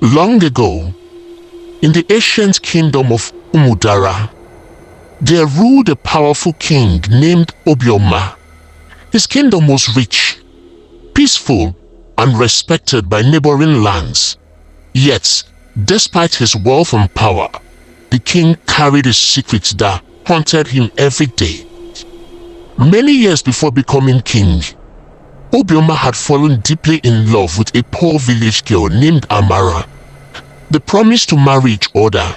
Long ago, in the ancient kingdom of Umudara, there ruled a powerful king named Obioma. His kingdom was rich, peaceful, and respected by neighboring lands. Yet, despite his wealth and power, the king carried a secret that haunted him every day. Many years before becoming king, Obioma had fallen deeply in love with a poor village girl named Amara. They promised to marry each other,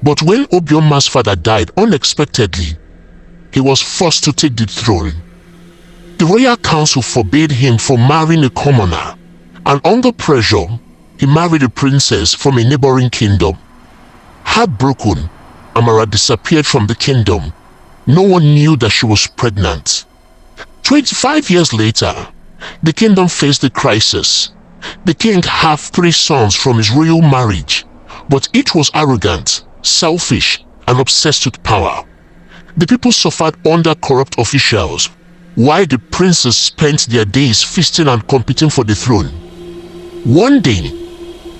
but when Obioma's father died unexpectedly, he was forced to take the throne. The royal council forbade him from marrying a commoner, and under pressure, he married a princess from a neighboring kingdom. Heartbroken, Amara disappeared from the kingdom. No one knew that she was pregnant. 25 years later, the kingdom faced a crisis. The king had 3 sons from his royal marriage, but each was arrogant, selfish, and obsessed with power. The people suffered under corrupt officials, while the princes spent their days feasting and competing for the throne. One day,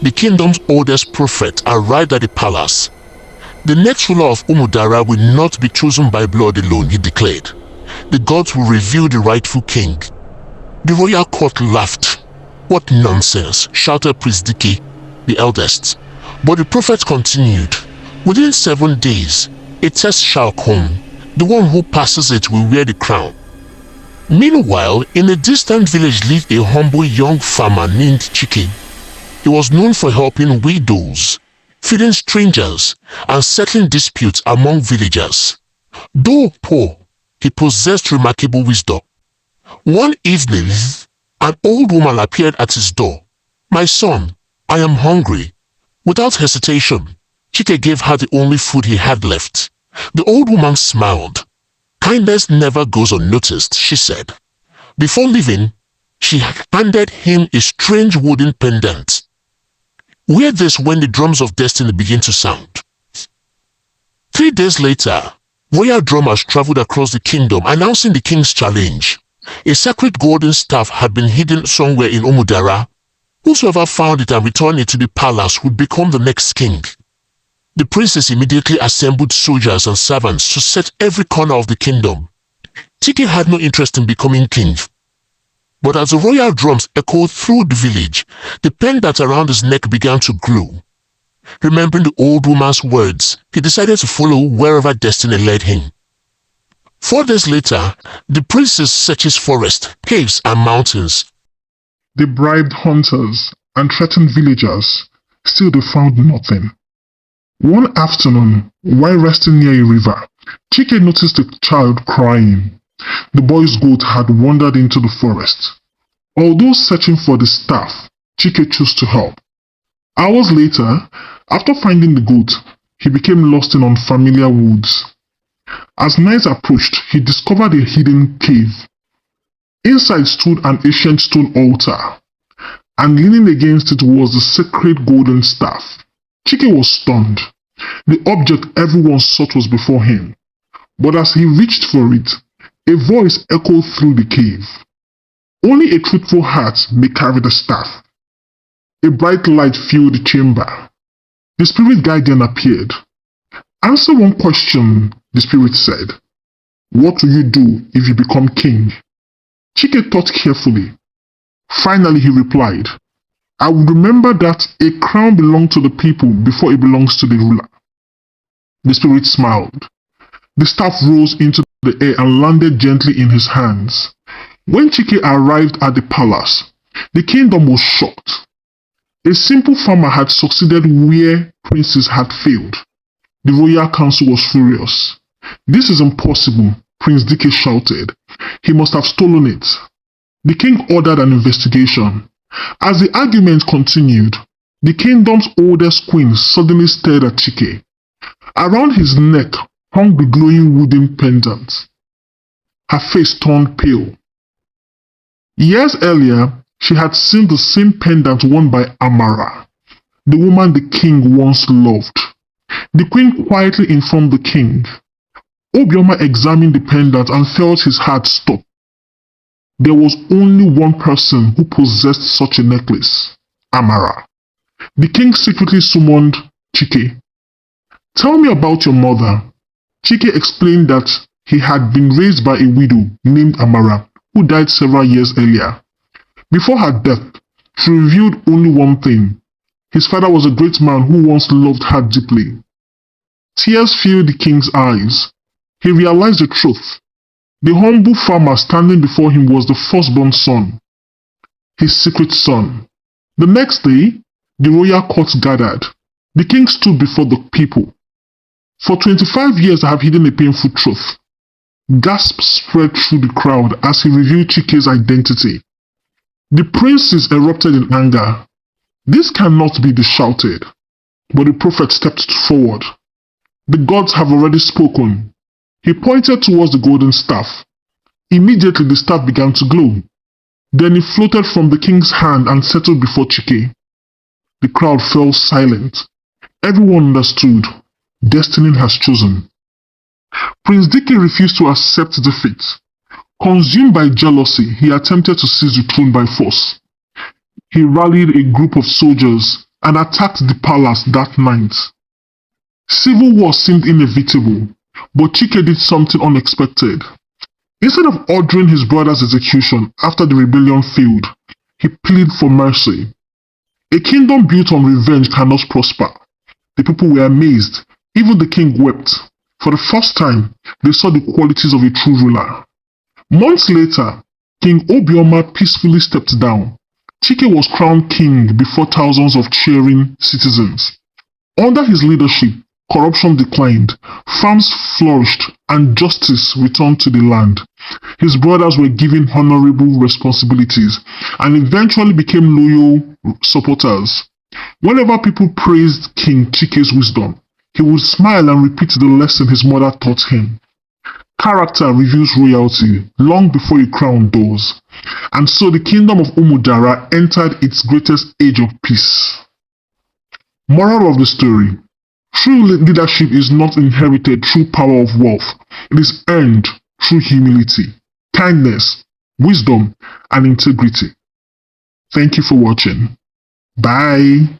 the kingdom's oldest prophet arrived at the palace. The next ruler of Umudara will not be chosen by blood alone, he declared. The gods will reveal the rightful king. The royal court laughed. What nonsense, shouted Prince Chike, the eldest. But the prophet continued. Within 7 days, a test shall come. The one who passes it will wear the crown. Meanwhile, in a distant village lived a humble young farmer named Chike. He was known for helping widows, feeding strangers, and settling disputes among villagers. Though poor, he possessed remarkable wisdom. One evening, an old woman appeared at his door. "My son, I am hungry." Without hesitation, Chike gave her the only food he had left. The old woman smiled. "Kindness never goes unnoticed," she said. Before leaving, she handed him a strange wooden pendant. Wear this when the drums of destiny begin to sound. 3 days later, royal drummers traveled across the kingdom announcing the king's challenge. A sacred golden staff had been hidden somewhere in Umudara. Whosoever found it and returned it to the palace would become the next king. The princes immediately assembled soldiers and servants to set every corner of the kingdom. Chike had no interest in becoming king. But as the royal drums echoed through the village, the pendant around his neck began to glow. Remembering the old woman's words, he decided to follow wherever destiny led him. 4 days later, the princes searched forests, caves, and mountains. They bribed hunters and threatened villagers. Still they found nothing. One afternoon, while resting near a river, Chike noticed a child crying. The boy's goat had wandered into the forest. Although searching for the staff, Chike chose to help. Hours later, after finding the goat, he became lost in unfamiliar woods. As night approached, he discovered a hidden cave. Inside stood an ancient stone altar, and leaning against it was the sacred golden staff. Chike was stunned. The object everyone sought was before him. But as he reached for it, a voice echoed through the cave. Only a truthful heart may carry the staff. A bright light filled the chamber. The spirit guide then appeared. "Answer one question," the spirit said. "What will you do if you become king?" Chike thought carefully. Finally he replied, "I will remember that a crown belongs to the people before it belongs to the ruler." The spirit smiled. The staff rose into the air and landed gently in his hands. When Chike arrived at the palace, the kingdom was shocked. A simple farmer had succeeded where princes had failed. The royal council was furious. "This is impossible," Prince Chike shouted. "He must have stolen it." The king ordered an investigation. As the argument continued, the kingdom's oldest queen suddenly stared at Chike. Around his neck hung the glowing wooden pendant. Her face turned pale. Years earlier, she had seen the same pendant worn by Amara, the woman the king once loved. The queen quietly informed the king. Obioma examined the pendant and felt his heart stop. There was only one person who possessed such a necklace, Amara. The king secretly summoned Chike. Tell me about your mother. Chike explained that he had been raised by a widow named Amara, who died several years earlier. Before her death, she revealed only one thing. His father was a great man who once loved her deeply. Tears filled the king's eyes. He realized the truth. The humble farmer standing before him was the firstborn son, his secret son. The next day, the royal court gathered. The king stood before the people. For 25 years I have hidden a painful truth. Gasps spread through the crowd as he revealed Chike's identity. The princes erupted in anger. This cannot be, they shouted. But the prophet stepped forward. The gods have already spoken. He pointed towards the golden staff. Immediately the staff began to glow. Then it floated from the king's hand and settled before Chike. The crowd fell silent. Everyone understood. Destiny has chosen. Prince Dike refused to accept defeat. Consumed by jealousy, he attempted to seize the throne by force. He rallied a group of soldiers and attacked the palace that night. Civil war seemed inevitable, but Chike did something unexpected. Instead of ordering his brother's execution after the rebellion failed, he pleaded for mercy. A kingdom built on revenge cannot prosper. The people were amazed. Even the king wept. For the first time, they saw the qualities of a true ruler. Months later, King Obioma peacefully stepped down. Chike was crowned king before thousands of cheering citizens. Under his leadership, corruption declined, farms flourished, and justice returned to the land. His brothers were given honorable responsibilities and eventually became loyal supporters. Whenever people praised King Chike's wisdom, he would smile and repeat the lesson his mother taught him. Character reveals royalty long before a crown does. And so the kingdom of Umudara entered its greatest age of peace. Moral of the story: true leadership is not inherited through power of wealth. It is earned through humility, kindness, wisdom, and integrity. Thank you for watching. Bye.